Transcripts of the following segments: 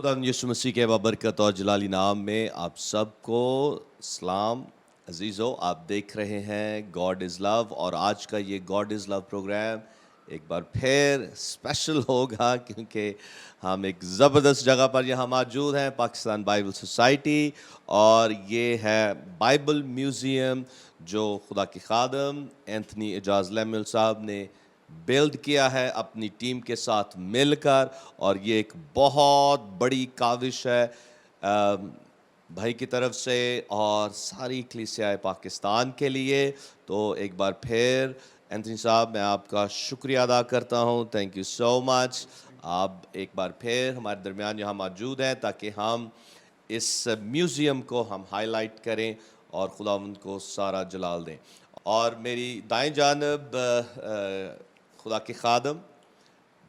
खुदा यीशु मसीह के बाबरकत और जलाली नाम में आप सबको सलाम अजीज़ों। आप देख रहे हैं गॉड इज़ लव और आज का ये गॉड इज़ लव प्रोग्राम एक बार फिर स्पेशल होगा क्योंकि हम एक ज़बरदस्त जगह पर यहाँ मौजूद हैं, पाकिस्तान बाइबल सोसाइटी, और ये है बाइबल म्यूज़ियम जो खुदा के खादम एंथनी एजाज लेमुएल साहब ने बिल्ड किया है अपनी टीम के साथ मिलकर। और ये एक बहुत बड़ी काविश है भाई की तरफ से और सारी कलीसिया पाकिस्तान के लिए। तो एक बार फिर एंथनी साहब मैं आपका शुक्रिया अदा करता हूँ, थैंक यू सो मच। आप एक बार फिर हमारे दरमियान यहाँ मौजूद हैं ताकि हम इस म्यूज़ियम को हम हाईलाइट करें और खुदावंद को सारा जलाल दें। और मेरी दाएं जानब खुदा के खादम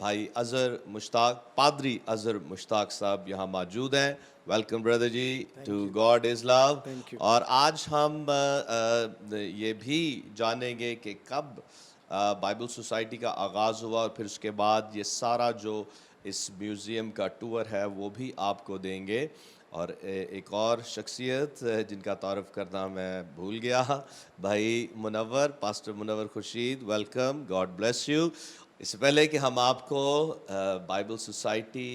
भाई अज़हर मुश्ताक, पादरी अज़हर मुश्ताक साहब यहाँ मौजूद हैं। Welcome brother ji to God is love. और आज हम ये भी जानेंगे कि कब बाइबल सोसाइटी का आगाज़ हुआ और फिर उसके बाद ये सारा जो इस म्यूज़ियम का टूर है वो भी आपको देंगे। और एक और शख्सियत जिनका तारुफ करना मैं भूल गया, भाई Munawwar, pastor Munawwar Khurshid, welcome, God bless you. इससे पहले कि हम आपको बाइबल सोसाइटी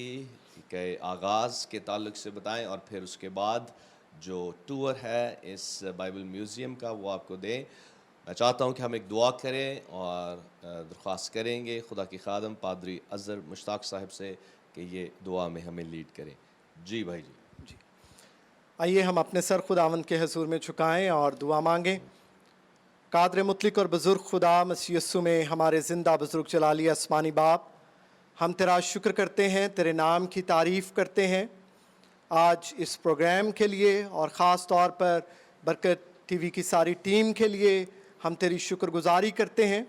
के आगाज़ के ताल्लुक से बताएं और फिर उसके बाद जो टूर है इस बाइबल म्यूज़ियम का वो आपको दें, मैं चाहता हूं कि हम एक दुआ करें और दरख्वास्त करेंगे खुदा की खादम पादरी अज़हर मुश्ताक साहब से कि ये दुआ में हमें लीड करें। जी भाई जी। आइए हम अपने सर खुदावंद के हजूर में झुकाएं और दुआ मांगें। कादर मुतलिक और बुज़ुर्ग खुदा मसीह यस्सु में हमारे ज़िंदा बुज़ुर्ग जलाली आसमानी बाप, हम तेरा शुक्र करते हैं, तेरे नाम की तारीफ़ करते हैं आज इस प्रोग्राम के लिए और ख़ास तौर पर बरकत टीवी की सारी टीम के लिए हम तेरी शुक्रगुजारी करते हैं।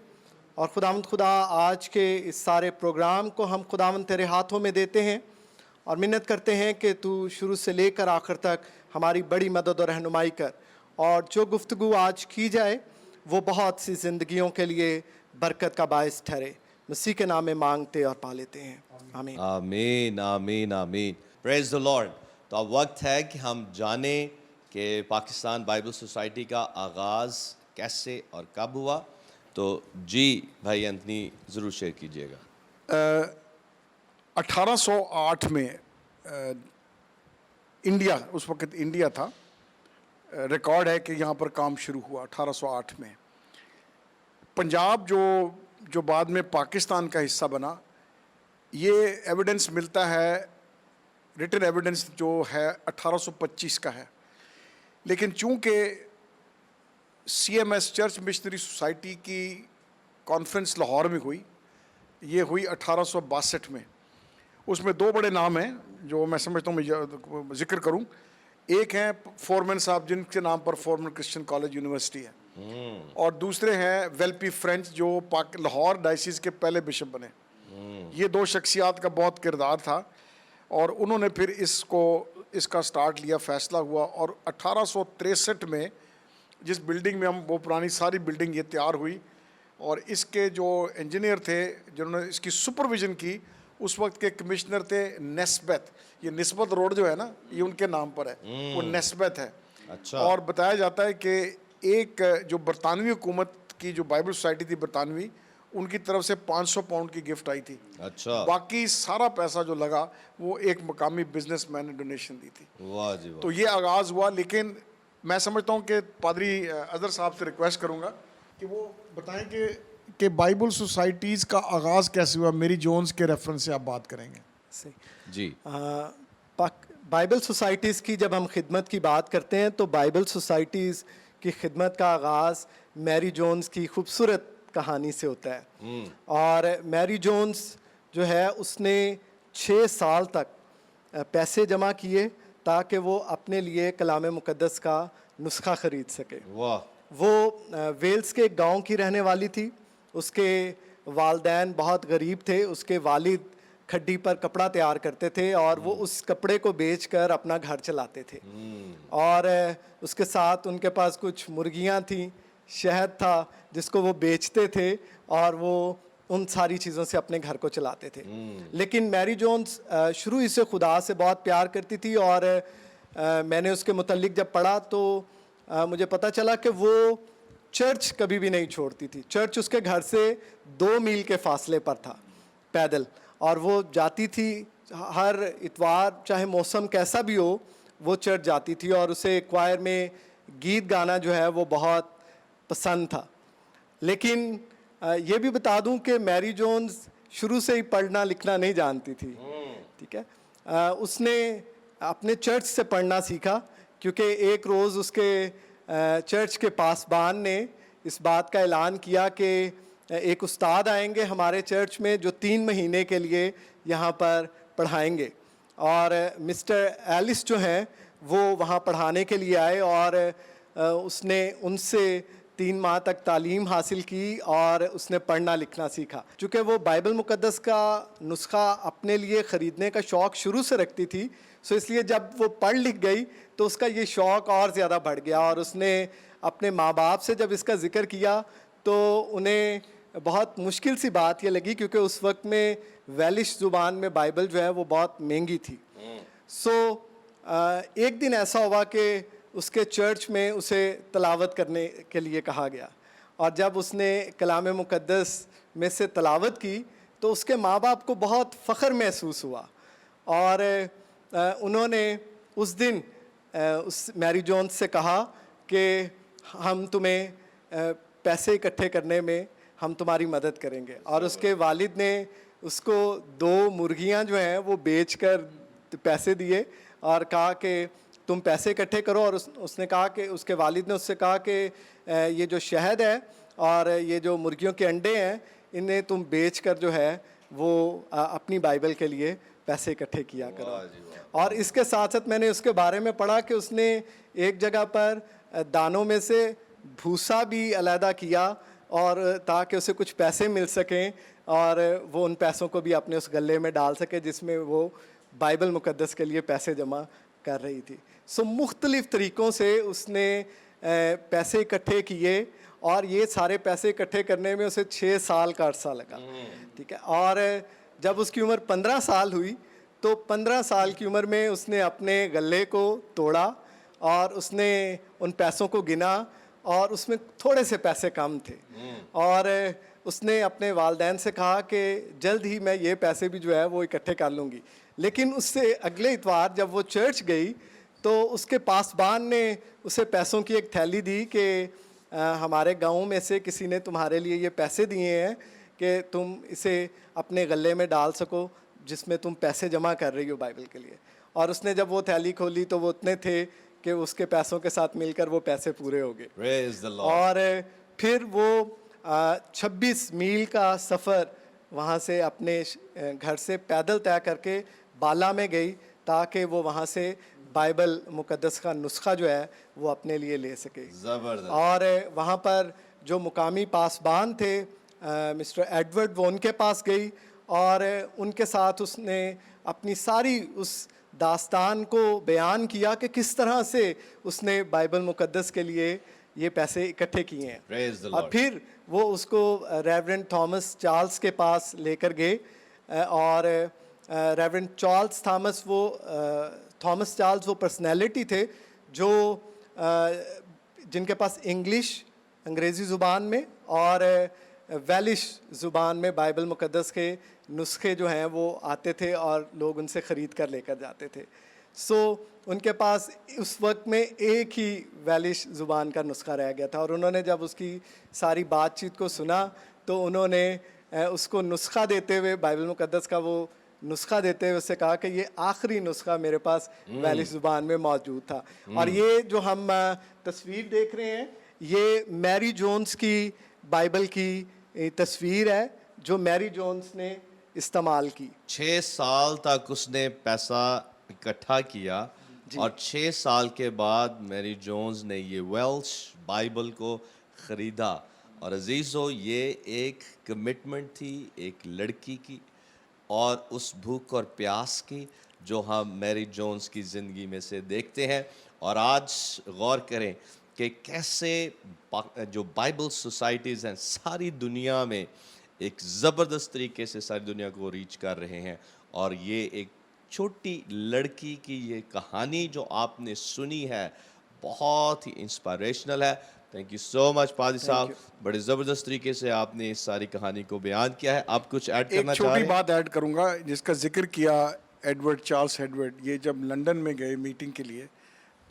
और खुदावंद खुदा आज के इस सारे प्रोग्राम को हम खुदावंद तेरे हाथों में देते हैं और मिन्नत करते हैं कि तू शुरू से लेकर आखिर तक हमारी बड़ी मदद और रहनुमाई कर, और जो गुफ्तगू आज की जाए वो बहुत सी ज़िंदगियों के लिए बरकत का बायस ठहरे। मसीह के नाम में मांगते और पा लेते हैं, आमीन आमीन आमीन आमीन। Praise the Lord. तो अब वक्त है कि हम जानें कि पाकिस्तान बाइबल सोसाइटी का आगाज़ कैसे और कब हुआ। तो जी भाई एंथनी ज़रूर शेयर कीजिएगा। 1808 में इंडिया, उस वक्त इंडिया था, रिकॉर्ड है कि यहाँ पर काम शुरू हुआ 1808 में। पंजाब जो बाद में पाकिस्तान का हिस्सा बना, ये एविडेंस मिलता है, रिटन एविडेंस जो है 1825 का है। लेकिन चूँकि CMS चर्च मिशनरी सोसाइटी की कॉन्फ्रेंस लाहौर में हुई, ये हुई 1862 में। उसमें दो बड़े नाम हैं जो मैं समझता हूँ मैं जिक्र करूँ। एक हैं फोरमैन साहब, जिनके नाम पर फोरमैन क्रिश्चियन कॉलेज यूनिवर्सिटी है, और दूसरे हैं वेल्पी फ्रेंच जो लाहौर डायसिस के पहले बिशप बने। ये दो शख्सियात का बहुत किरदार था और उन्होंने फिर इसका स्टार्ट लिया, फैसला हुआ। और 1863 में जिस बिल्डिंग में हम, वो पुरानी सारी बिल्डिंग ये तैयार हुई, और इसके जो इंजीनियर थे जिन्होंने इसकी सुपरविज़न की, उस वक्त के कमिश्नर थे नेस्बत। ये निस्बत रोड जो है ना, ये उनके नाम पर है, वो नेस्बत है। अच्छा। और बताया जाता है कि एक जो बरतानवी हुकूमत की जो बाइबल सोसाइटी थी बरतानवी, उनकी तरफ से 500 पाउंड की गिफ्ट आई थी। अच्छा। बाकी सारा पैसा जो लगा वो एक मकामी बिजनेसमैन ने डोनेशन दी थी। वाह जी वाह। तो ये आगाज़ हुआ। लेकिन मैं समझता हूँ कि पादरी अज़हर साहब से रिक्वेस्ट करूँगा कि वो बताएं कि बाइबल सोसाइटीज़ का आगाज़ कैसे हुआ। मेरी जोन्स के रेफरेंस से आप बात करेंगे। सही जी। बाइबल सोसाइटीज़ की जब हम खिदमत की बात करते हैं तो बाइबल सोसाइटीज़ की खिदमत का आगाज़ मैरी जोन्स की खूबसूरत कहानी से होता है। और मैरी जोन्स जो है उसने 6 साल तक पैसे जमा किए ताकि वो अपने लिए कलाम मुक़द्दस का नुस्खा ख़रीद सके। वाह। वो वेल्स के एक गाँव की रहने वाली थी। उसके वालदैन बहुत गरीब थे। उसके वालिद खड्डी पर कपड़ा तैयार करते थे और वो उस कपड़े को बेचकर अपना घर चलाते थे। और उसके साथ उनके पास कुछ मुर्गियां थीं, शहद था जिसको वो बेचते थे, और वो उन सारी चीज़ों से अपने घर को चलाते थे। लेकिन मैरी जोन्स शुरू ही से खुदा से बहुत प्यार करती थी, और मैंने उसके मुतल्लिक जब पढ़ा तो मुझे पता चला कि वो चर्च कभी भी नहीं छोड़ती थी। चर्च उसके घर से 2 मील के फासले पर था पैदल, और वो जाती थी हर इतवार, चाहे मौसम कैसा भी हो वो चर्च जाती थी, और उसे क्वायर में गीत गाना जो है वो बहुत पसंद था। लेकिन ये भी बता दूं कि मैरी जोन्स शुरू से ही पढ़ना लिखना नहीं जानती थी, ठीक है। उसने अपने चर्च से पढ़ना सीखा, क्योंकि एक रोज़ उसके चर्च के पासबान ने इस बात का ऐलान किया कि एक उस्ताद आएंगे हमारे चर्च में जो 3 महीने के लिए यहाँ पर पढ़ाएंगे। और मिस्टर एलिस जो हैं वो वहाँ पढ़ाने के लिए आए, और उसने उनसे 3 माह तक तालीम हासिल की और उसने पढ़ना लिखना सीखा। चूँकि वो बाइबल मुक़द्दस का नुस्खा अपने लिए ख़रीदने का शौक़ शुरू से रखती थी, सो इसलिए जब वो पढ़ लिख गई तो उसका ये शौक़ और ज़्यादा बढ़ गया, और उसने अपने माँ बाप से जब इसका ज़िक्र किया तो उन्हें बहुत मुश्किल सी बात ये लगी, क्योंकि उस वक्त में वेलिश ज़ुबान में बाइबल जो है वो बहुत महंगी थी। सो एक दिन ऐसा हुआ कि उसके चर्च में उसे तलावत करने के लिए कहा गया, और जब उसने कलाम मुक़द्दस में से तलावत की तो उसके माँ बाप को बहुत फ़ख्र महसूस हुआ, और उन्होंने उस दिन उस मैरी जोन्स से कहा कि हम तुम्हें पैसे इकट्ठे करने में हम तुम्हारी मदद करेंगे। और उसके वालिद ने उसको 2 मुर्गियां जो हैं वो बेचकर पैसे दिए और कहा कि तुम पैसे इकट्ठे करो। और उसने कहा कि उसके वालिद ने उससे कहा कि ये जो शहद है और ये जो मुर्गियों के अंडे हैं इन्हें तुम बेच कर जो है वो अपनी बाइबल के लिए पैसे इकट्ठे किया करो। और इसके साथ साथ मैंने उसके बारे में पढ़ा कि उसने एक जगह पर दानों में से भूसा भी अलहदा किया, और ताकि उसे कुछ पैसे मिल सकें और वो उन पैसों को भी अपने उस गले में डाल सके जिसमें वो बाइबल मुक़द्दस के लिए पैसे जमा कर रही थी। सो मुख्तलिफ़ तरीक़ों से उसने पैसे इकट्ठे किए, और ये सारे पैसे इकट्ठे करने में उसे 6 साल का अरसा लगा, ठीक है। और जब उसकी उम्र 15 साल हुई तो 15 साल की उम्र में उसने अपने गले को तोड़ा और उसने उन पैसों को गिना, और उसमें थोड़े से पैसे कम थे, और उसने अपने वालिदैन से कहा कि जल्द ही मैं ये पैसे भी जो है वो इकट्ठे कर लूँगी। लेकिन उससे अगले इतवार जब वो चर्च गई तो उसके पासबान ने उसे पैसों की एक थैली दी कि हमारे गांव में से किसी ने तुम्हारे लिए ये पैसे दिए हैं कि तुम इसे अपने गले में डाल सको जिसमें तुम पैसे जमा कर रही हो बाइबल के लिए। और उसने जब वो थैली खोली तो वो उतने थे कि उसके पैसों के साथ मिलकर वो पैसे पूरे हो गए। Praise the Lord. और फिर वो 26 मील का सफ़र वहाँ से अपने घर से पैदल तय करके बाला में गई, ताकि वो वहाँ से बाइबल मुक़द्दस का नुस्खा जो है वो अपने लिए ले सके। जबरदस्त। और वहाँ पर जो मुकामी पासबान थे मिस्टर एडवर्ड, वो उनके पास गई और उनके साथ उसने अपनी सारी उस दास्तान को बयान किया कि किस तरह से उसने बाइबल मुक़द्दस के लिए ये पैसे इकट्ठे किए हैं। Praise the और Lord. फिर वो उसको रेवरेंड थॉमस चार्ल्स के पास लेकर गए, और reverend Charles Thomas Thomas Charles वो पर्सनैलिटी थे जो जिनके पास अंग्रेज़ी ज़ुबान में और वेलिश ज़ुबान में बाइबल मुक़द्दस के नुस्खे जो हैं वो आते थे और लोग उनसे ख़रीद कर लेकर जाते थे। सो उनके पास उस वक्त में एक ही वेलिश ज़ुबान का नुस्खा रह गया था, और उन्होंने जब उसकी सारी बातचीत को सुना तो उन्होंने उसको नुस्खा देते हुए, बाइबल मुक़द्दस का वो नुस्खा देते हुए उससे कहा कि ये आखिरी नुस्खा मेरे पास वेलिश ज़ुबान में मौजूद था। और ये जो हम तस्वीर देख रहे हैं ये मैरी जोन्स की बाइबल की तस्वीर है जो मैरी जोन्स ने इस्तेमाल की। 6 साल तक उसने पैसा इकट्ठा किया और 6 साल के बाद मैरी जोन्स ने ये वेल्श बाइबल को ख़रीदा। और अजीज़ो, ये एक कमिटमेंट थी एक लड़की की और उस भूख और प्यास की जो हम मैरी जोन्स की ज़िंदगी में से देखते हैं। और आज गौर करें कि कैसे जो बाइबल सोसाइटीज़ हैं सारी दुनिया में ایک زبردست طریقے سے ساری دنیا کو ریچ کر رہے ہیں. اور یہ ایک چھوٹی لڑکی کی یہ کہانی جو آپ نے سنی ہے بہت ہی انسپائریشنل ہے. تھینک یو سو مچ پادری صاحب, بڑے زبردست طریقے سے آپ نے اس ساری کہانی کو بیان کیا ہے. آپ کچھ ایڈ ایک کرنا چاہ چھوٹی رہے ہیں؟ بات ایڈ کروں گا جس کا ذکر کیا ایڈورڈ, چارلس ایڈورڈ. یہ جب لنڈن میں گئے میٹنگ کے لیے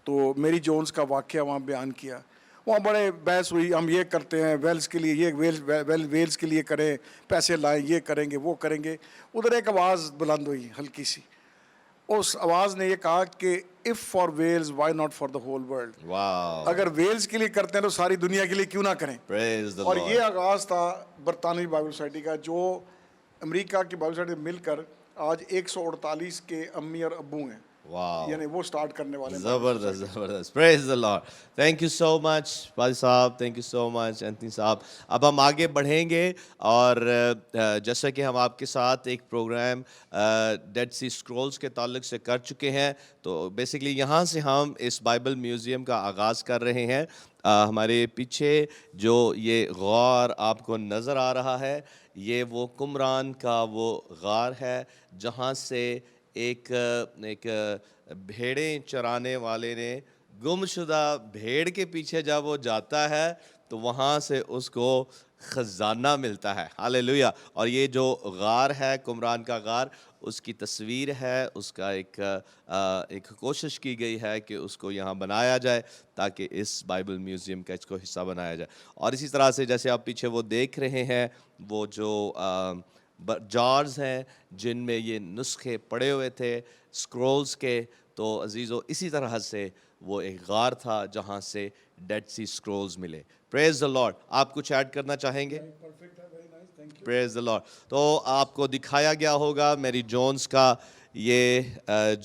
تو میری جونز کا واقعہ وہاں بیان کیا. وہاں بڑے بحث ہوئی, ہم یہ کرتے ہیں ویلز کے لیے, یہ ویلز کے لیے کریں, پیسے لائیں, یہ کریں گے, وہ کریں گے. ادھر ایک آواز بلند ہوئی ہلکی سی, اس آواز نے یہ کہا کہ if for Wales why not for the whole world. Wow, اگر ویلز کے لیے کرتے ہیں تو ساری دنیا کے لیے کیوں نہ کریں. پریز دی اور لارڈ. یہ آغاز تھا برطانوی بائبل سوسائٹی کا, جو امریکہ کی بائبل سوسائٹی مل کر آج 148 کے امی اور ابو ہیں, واو, یعنی وہ سٹارٹ کرنے والے ہیں. زبردست زبردست. پریز دی لارڈ. تھینک یو سو مچ پادری صاحب, thank you so much Anthony صاحب. اب ہم آگے بڑھیں گے اور جیسا کہ ہم آپ کے ساتھ ایک پروگرام ڈیڈ سی اسکرولز کے تعلق سے کر چکے ہیں, تو بیسیکلی یہاں سے ہم اس بائبل میوزیم کا آغاز کر رہے ہیں. ہمارے پیچھے جو یہ غار آپ کو نظر آ رہا ہے, یہ وہ قمران کا وہ غار ہے جہاں سے ایک بھیڑیں چرانے والے نے گم شدہ بھیڑ کے پیچھے جب وہ جاتا ہے تو وہاں سے اس کو خزانہ ملتا ہے. ہاللیلویا. اور یہ جو غار ہے قمران کا غار, اس کی تصویر ہے, اس کا ایک کوشش کی گئی ہے کہ اس کو یہاں بنایا جائے تاکہ اس بائبل میوزیم کا اس کو حصہ بنایا جائے. اور اسی طرح سے جیسے آپ پیچھے وہ دیکھ رہے ہیں وہ جو جارز ہیں جن میں یہ نسخے پڑے ہوئے تھے اسکرولز کے, تو عزیزو اسی طرح سے وہ ایک غار تھا جہاں سے ڈیڈ سی اسکرولز ملے. پریز دی لارڈ. آپ کچھ ایڈ کرنا چاہیں گے؟ پریز دی لارڈ. تو آپ کو دکھایا گیا ہوگا میری جونز کا یہ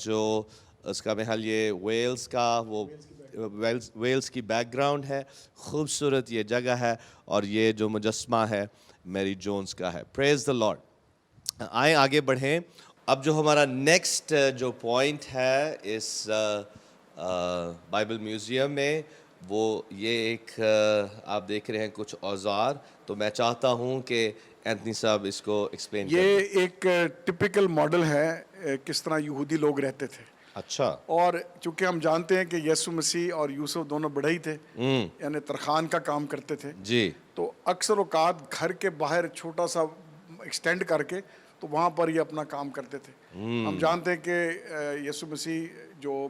جو اس کا محل, یہ ویلز کا وہ ویلز کی بیک گراؤنڈ ہے. خوبصورت یہ جگہ ہے اور یہ جو مجسمہ ہے میری جونز کا ہے. پریز دی لارڈ. آئیں آگے بڑھیں. اب جو ہمارا نیکسٹ جو پوائنٹ ہے اس بائبل میوزیم میں, وہ یہ ایک آپ دیکھ رہے ہیں کچھ اوزار, تو میں چاہتا ہوں کہ اینتھنی صاحب اس کو ایکسپلین کریں. یہ ایک ٹپیکل ماڈل ہے کس طرح یہودی لوگ رہتے تھے. اچھا. اور چونکہ ہم جانتے ہیں کہ یسوع مسیح اور یوسف دونوں بڑھئی تھے, یعنی ترخان کا کام کرتے تھے, جی, تو اکثر اوقات گھر کے باہر چھوٹا سا ایکسٹینڈ کر کے تو وہاں پر یہ اپنا کام کرتے تھے. ہم جانتے ہیں کہ یسوع مسیح جو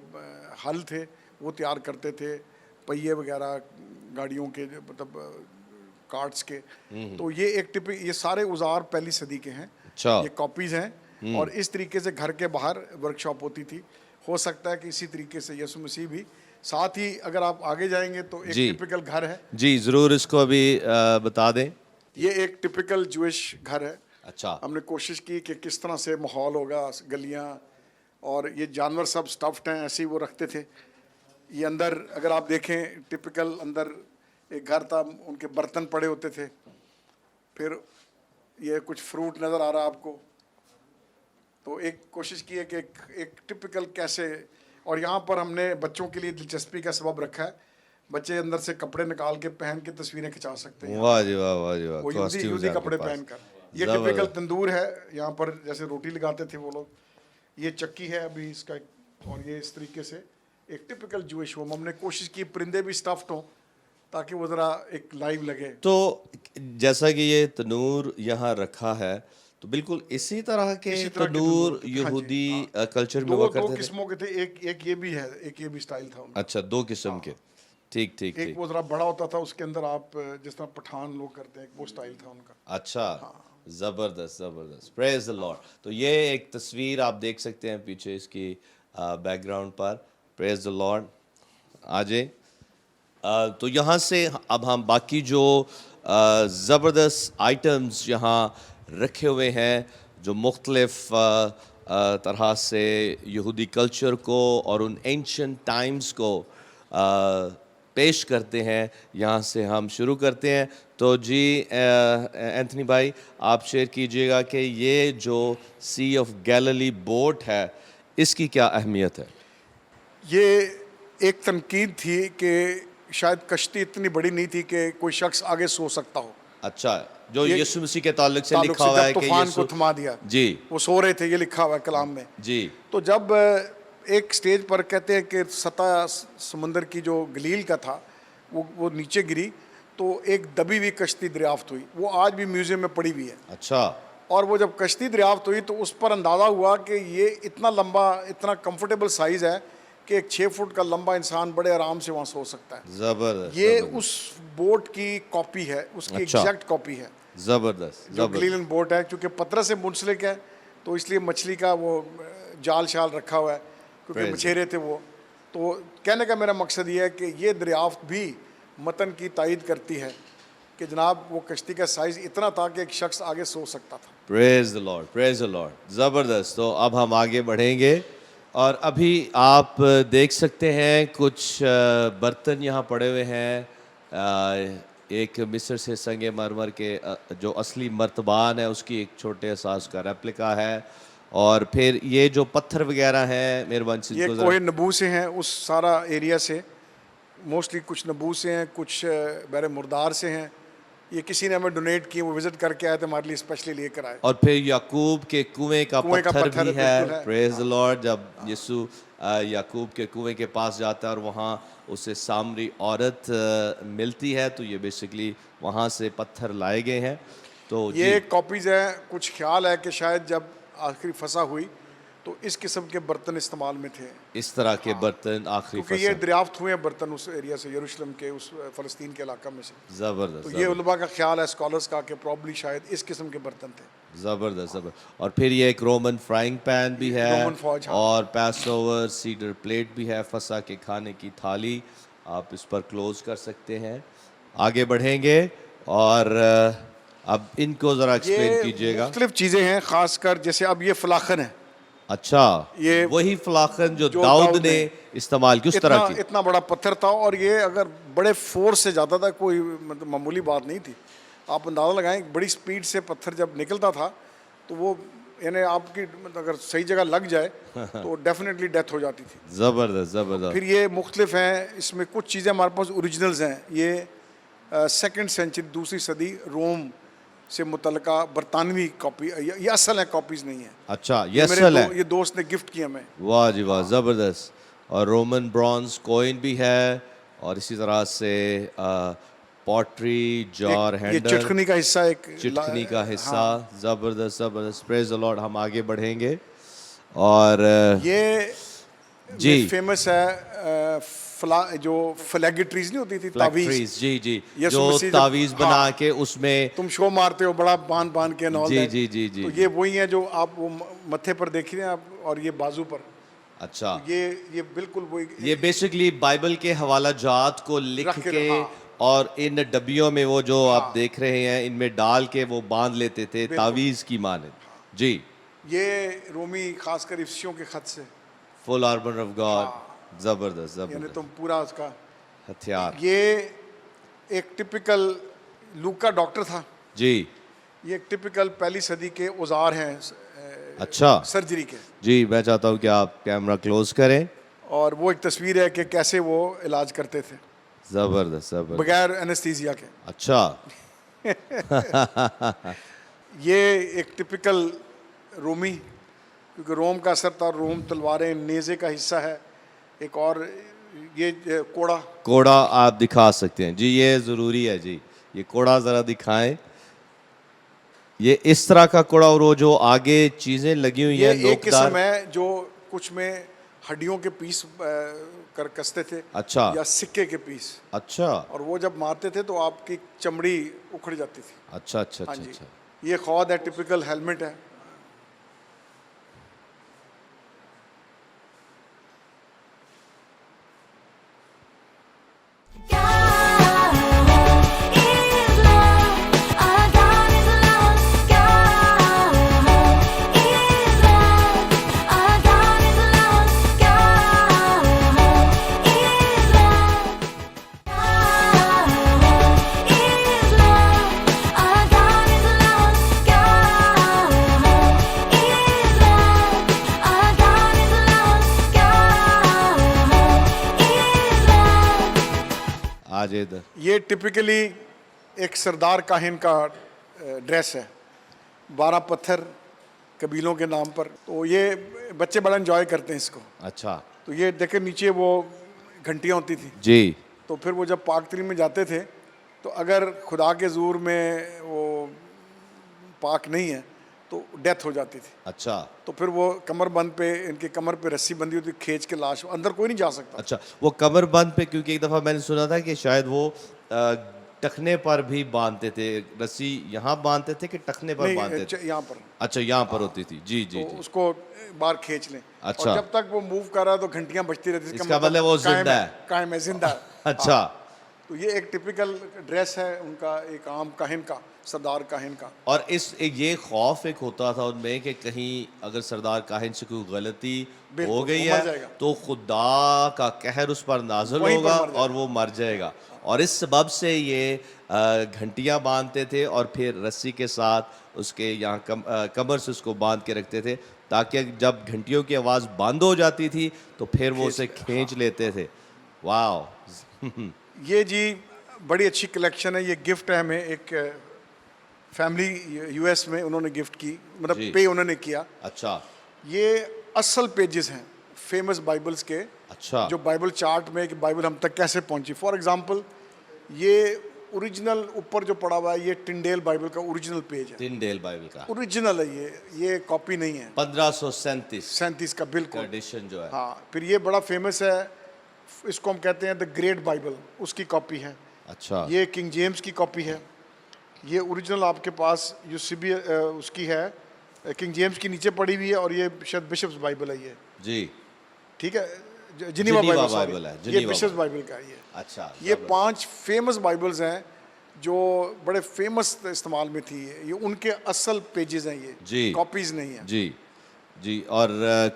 ہل تھے وہ تیار کرتے تھے, پہیے وغیرہ گاڑیوں کے, مطلب کارٹس کے. تو یہ ایک یہ سارے اوزار پہلی صدی کے ہیں. یہ کاپیز ہیں, اور اس طریقے سے گھر کے باہر ورک شاپ ہوتی تھی. ہو سکتا ہے کہ اسی طریقے سے یسوع مسیح بھی ساتھ ہی, اگر آپ آگے جائیں گے تو ایک ٹپیکل گھر ہے. جی ضرور اس کو ابھی بتا دیں. یہ ایک ٹپیکل جوئش گھر ہے. اچھا. ہم نے کوشش کی کہ کس طرح سے ماحول ہوگا, گلیاں, اور یہ جانور سب سٹفڈ ہیں, ایسے ہی وہ رکھتے تھے. یہ اندر اگر آپ دیکھیں ٹپیکل اندر ایک گھر تھا, ان کے برتن پڑے ہوتے تھے. پھر یہ کچھ فروٹ نظر آ رہا آپ کو, تو ایک کوشش کی ہے کہ ایک ٹپیکل کیسے. اور یہاں پر ہم نے بچوں کے لیے دلچسپی کا سبب رکھا ہے, بچے اندر سے کپڑے نکال کے پہن کے تصویریں کھنچا سکتے ہیں. واہ جی واہ, واہ جی واہ, وہ یہودی کپڑے پہن کر. یہ ٹپیکل تندور ہے, یہاں پر جیسے روٹی لگاتے تھے وہ لوگ. یہ چکی ہے ابھی اس کا, اور یہ اس طریقے سے ایک ٹپیکل جوئش ہوم. ہم نے کوشش کی پرندے بھی سٹفڈ ہوں تاکہ وہ ذرا ایک لائیو لگے. تو جیسا کہ یہ تنور یہاں رکھا ہے, تو بالکل اسی طرح کے تنور یہودی کلچر میں ہوا کرتے تھے. دو قسموں کے تھے, ایک یہ بھی ہے, ایک یہ بھی سٹائل تھا. اچھا, دو قسم کے. ٹھیک ٹھیک. ایک وہ ذرا بڑا ہوتا تھا, اس کے اندر آپ جس طرح پٹھان لوگ کرتے ہیں, وہ سٹائل تھا ان کا. اچھا, زبردست زبردست. پریز دی لارڈ. تو یہ ایک تصویر آپ دیکھ سکتے ہیں پیچھے اس کی بیک گراؤنڈ پر. پریز دی لارڈ. آ جائیں. تو یہاں سے اب ہم باقی جو زبردست آئٹمز یہاں رکھے ہوئے ہیں جو مختلف طرح سے یہودی کلچر کو اور ان اینشنٹ ٹائمز کو پیش کرتے ہیں, یہاں سے ہم شروع کرتے ہیں. تو جی اینتھنی بھائی آپ شیئر کیجئے گا کہ یہ جو سی آف گیلیلی بوٹ ہے اس کی کیا اہمیت ہے؟ یہ ایک تنقید تھی کہ شاید کشتی اتنی بڑی نہیں تھی کہ کوئی شخص آگے سو سکتا ہو. اچھا, جو یسوع مسیح کے تعلق سے تعلق لکھا سے ہوا ہے جب کہ طوفان کو یسوع تھما دیا، جی وہ سو رہے تھے، یہ لکھا ہوا ہے کلام میں. جی تو جب ایک سٹیج پر کہتے ہیں کہ سطح سمندر کی جو گلیل کا تھا وہ نیچے گری تو ایک دبی ہوئی کشتی دریافت ہوئی. وہ آج بھی میوزیم میں پڑی ہوئی ہے. اچھا اور وہ جب کشتی دریافت ہوئی تو اس پر اندازہ ہوا کہ یہ اتنا لمبا، اتنا کمفرٹیبل سائز ہے کہ ایک 6 فٹ کا لمبا انسان بڑے آرام سے وہاں سو سکتا ہے. زبردست یہ اس بوٹ کی کاپی ہے، اس کی اچھا. ایگزیکٹ کاپی ہے زبردست جو گلیلن بوٹ ہے. کیونکہ پتھر سے منسلک ہے تو اس لیے مچھلی کا وہ جال شال رکھا ہوا ہے کیونکہ مچھیرے تھے وہ. تو کہنے کا میرا مقصد یہ ہے کہ یہ دریافت بھی متن کی تائید کرتی ہے کہ جناب وہ کشتی کا سائز اتنا تھا کہ ایک شخص آگے سو سکتا تھا. پریز دی لارڈ، پریز دی لارڈ. زبردست. تو اب ہم آگے بڑھیں گے اور ابھی آپ دیکھ سکتے ہیں کچھ برتن یہاں پڑے ہوئے ہیں. ایک مصر سے سنگ مرمر کے جو اصلی مرتبان ہے اس کی ایک چھوٹے اساس کا ریپلیکا ہے. اور پھر یہ جو پتھر وغیرہ ہیں مہربانی سے یہ کوہ نبو سے ہیں، اس سارا ایریا سے موسٹلی کچھ نبو سے ہیں، کچھ بحر مردار سے ہیں. یہ کسی نے ہمیں ڈونیٹ کی، وہ وزٹ کر کے آئے تھے، ہمارے لیے اسپیشلی لے کر آئے. اور پھر یعقوب کے کنویں کا پتھر بھی ہے. پریز دی لارڈ. جب یسوع یعقوب کے کنویں کے پاس جاتا ہے اور وہاں اسے سامری عورت ملتی ہے تو یہ بیسیکلی وہاں سے پتھر لائے گئے ہیں. تو یہ کاپیز ہیں. کچھ خیال ہے کہ شاید جب آخری فسح ہوئی تو اس قسم کے برتن استعمال میں تھے، اس طرح کے برتن آخری کیونکہ یہ دریافت ہوئے ہیں برتن اس ایریا سے، یروشلم کے اس فلسطین کے علاقہ میں سے. زبردست. تو یہ علماء کا خیال ہے، اسکالرز کا، کہ پرابلی شاید اس قسم کے برتن تھے. زبردست زبردست. اور پھر یہ ایک رومن فرائنگ پین بھی ہے رومن فوج، ہاں. اور پیس اوور سیڈر پلیٹ بھی ہے، فسح کے کھانے کی تھالی. آپ اس پر کلوز کر سکتے ہیں. آگے بڑھیں گے اور اب ان کو ذرا ایکسپلین کیجیے گا. مختلف چیزیں ہیں، خاص کر جیسے اب یہ فلاخن ہے. اچھا، یہ وہی فلاخن جو داؤد نے استعمال کی، اس طرح کی. اتنا بڑا پتھر تھا اور یہ اگر بڑے فورس سے جاتا تھا، کوئی مطلب معمولی بات نہیں تھی. آپ اندازہ لگائیں بڑی سپیڈ سے پتھر جب نکلتا تھا تو وہ یعنی آپ کی اگر صحیح جگہ لگ جائے تو ڈیفینیٹلی ڈیتھ ہو جاتی تھی. زبردست زبردست. پھر یہ مختلف ہیں، اس میں کچھ چیزیں ہمارے پاس اوریجنلز ہیں. یہ 2nd سینچری، 2ری صدی روم سے متعلقہ برطانوی کاپی، یہ اصل ہے، کاپیز نہیں ہیں. اچھا، یہ اصل ہے. یہ دوست نے گفٹ کیا ہمیں. واہ جی واہ، زبردست. اور رومن برونز کوئن بھی ہے اور اسی طرح سے پوٹری جار یہ ہینڈل، چٹکنی کا حصہ، ایک چٹکنی کا حصہ. زبردست زبردست. پریز دی لارڈ. ہم آگے بڑھیں گے اور یہ جی فیمس ہے جو فلیگٹریز نہیں ہوتی تھی، تعویذ. جی جی، یسوع جو مسیح جب- تعویذ بنا کے اس میں تم شو مارتے ہو بڑا باندھ کے نال. جی جی جی جی. تو یہ وہی ہیں جو آپ وہ متھے پر دیکھ رہے ہیں آپ، اور یہ بازو پر. اچھا، یہ بالکل وہی. یہ بیسکلی بائبل کے حوالہ جات کو لکھ کے اور ان ڈبیوں میں وہ جو آپ دیکھ رہے ہیں ان میں ڈال کے وہ باندھ لیتے تھے تعویذ کی مانند. جی، یہ رومی خاص کر افسیوں کے خط سے، فل آرمر آف گاڈ. زبردست یعنی زبردست. تم پورا اس کا. ہتھیار. یہ ایک ٹپیکل لوکا ڈاکٹر تھا. جی. یہ ایک ٹپیکل 1 صدی کے اوزار ہیں اچھا سرجری کے. جی، میں چاہتا ہوں کہ آپ کیمرہ کلوز کریں. اور وہ ایک تصویر ہے کہ کیسے وہ علاج کرتے تھے زبردست زبردست. بغیر انستھیزیا کے. اچھا. یہ ایک ٹپیکل رومی، کیونکہ روم کا اثر تھا، روم تلواریں، نیزے کا حصہ ہے. ایک اور یہ کوڑا آپ دکھا سکتے ہیں. جی، یہ ضروری ہے. جی، یہ کوڑا ذرا دکھائیں. یہ اس طرح کا کوڑا، اور وہ جو آگے چیزیں لگی ہوئی ہیں یہ ایک قسم ہے جو کچھ میں ہڈیوں کے پیس کستے تھے. اچھا. یا سکے کے پیس. اچھا. اور وہ جب مارتے تھے تو آپ کی چمڑی اکھڑ جاتی تھی. اچھا اچھا اچھا اچھا. یہ خود ہے، ٹپیکل ہیلمٹ ہے. یہ ٹپیکلی ایک سردار کاہن کا ड्रेस है, 12 पत्थर कबीलों के नाम पर। तो ये बच्चे बड़ा एंजॉय करते हैं इसको। अच्छा तो ये देखे नीचे वो घंटियाँ होती थी, जी तो फिर वो जब पाक तरीन में जाते थे तो अगर खुदा के ज़ूर में वो पाक नहीं है तो डेथ हो जाती थी। अच्छा तो फिर वो कमर बंद पे, इनकी कमर पे रस्सी बंधी होती, खींच के लाश, अंदर कोई नहीं जा सकता। अच्छा वो कमर बंद पे, क्योंकि एक दफ़ा मैंने सुना था कि शायद वो टखने पर भी बांधते थे, रस्सी यहाँ बांधते थे कि टखने पर बांधते थे? नहीं, यहाँ पर अच्छा यहाँ पर होती थी, जी जी तो जी। उसको बाहर खींच लें। अच्छा। और जब तक वो मूव कर रहा है तो घंटियां बजती रहती हैं, इसका मतलब वो कायम जिंदा है। कायम है, जिंदा है। अच्छा तो ये एक टिपिकल ड्रेस है उनका, एक आम काहिन का, सरदार काहिन का। और ये खौफ एक होता था उनमें कि कहीं अगर सरदार काहिन से कोई गलती बिल्कुल, हो गई वो मर है जाएगा। तो खुदा का कहर उस पर नाज़िल वहीं पर होगा मर जाएगा। और वो मर जाएगा। और इस सबब से ये घंटियां बांधते थे और फिर रस्सी के साथ उसके यहाँ कमर से उसको बांध के रखते थे, ताकि जब घंटियों की आवाज़ बंद हो जाती थी तो फिर वो उसे खींच लेते थे। वाह ये जी बड़ी अच्छी कलेक्शन है, ये गिफ्ट है हमें, एक फैमिली यूएस में उन्होंने गिफ्ट की, मतलब जी। पे उन्होंने किया। अच्छा ये असल पेजेस हैं फेमस बाइबल्स के, अच्छा जो बाइबल चार्ट में कि बाइबल हम तक कैसे पहुंची। फॉर एग्जांपल ये ओरिजिनल ऊपर जो पड़ा हुआ है, ये टिंडेल बाइबल का ओरिजिनल पेज है, तिंडेल बाइबल का ओरिजिनल है ये कॉपी नहीं है। 1537 37 का बिल्कुल। एडिशन जो है। हाँ, फिर ये बड़ा फेमस है, इसको हम कहते हैं द ग्रेट बाइबल, उसकी कॉपी है। अच्छा ये किंग जेम्स की कॉपी है। ये ओरिजिनल आपके पास यूसीबी उसकी है, किंग जेम्स की नीचे पड़ी हुई है, और ये शायद बिशप्स बाइबल है ये, जी ठीक है, जिनीवा जिनीवा बाइबल, बाइबल है, ये जिनीवा बिशप्स बाइबल का है ये। अच्छा ये 5 फेमस बाइबल्स हैं जो बड़े फेमस इस्तेमाल में थी। ये उनके असल पेजेस हैं, जी। ये कॉपीज नहीं है। जी जी। और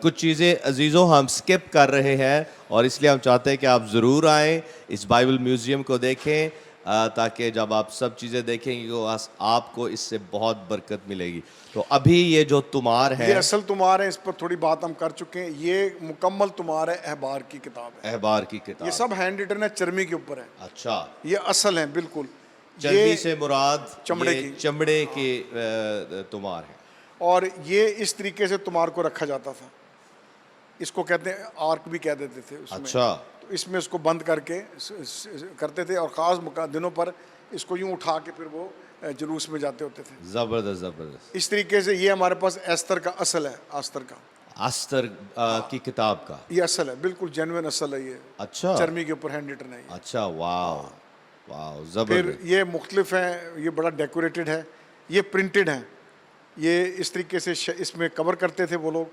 कुछ चीज़ें अजीज़ों हम स्किप कर रहे हैं और इसलिए हम चाहते हैं कि आप ज़रूर आएँ, इस बाइबल म्यूज़ियम को देखें, ताकि जब आप सब चीज़ें देखेंगे तो आपको इससे बहुत बरकत मिलेगी। तो अभी ये जो तुमार ये है, असल तुमार है, इस पर थोड़ी बात हम कर चुके हैं। ये मुकम्मल तुमार है, अहबार की किताब है। अहबार की ये किताब। सब हैंड रिटन है, चर्मी के ऊपर है। अच्छा ये असल है बिल्कुल। चर्बी ये से मुराद चमड़े ये की। चमड़े के तुमार है। और ये इस तरीके से तुमार को रखा जाता था, इसको कहते हैं आर्क भी कह देते थे उसमें। अच्छा तो इसमें इसको बंद करके करते थे, और ख़ास दिनों पर इसको यूं उठा के फिर वो जुलूस में जाते होते थे। ज़बरदस्त ज़बरदस्त। इस तरीके से ये हमारे पास एस्तर का असल है, आस्तर का, अस्तर की किताब का। ये असल है, बिल्कुल जेन्युइन असल है ये। अच्छा चर्मी के ऊपर हैंड रिटन है ये। अच्छा वाह वाह फिर ज़बरदस्त। ये मुख्तलिफ हैं, ये बड़ा डेकोरेटेड है, ये प्रिंटेड हैं। ये इस तरीके से इसमें कवर करते थे वो लोग,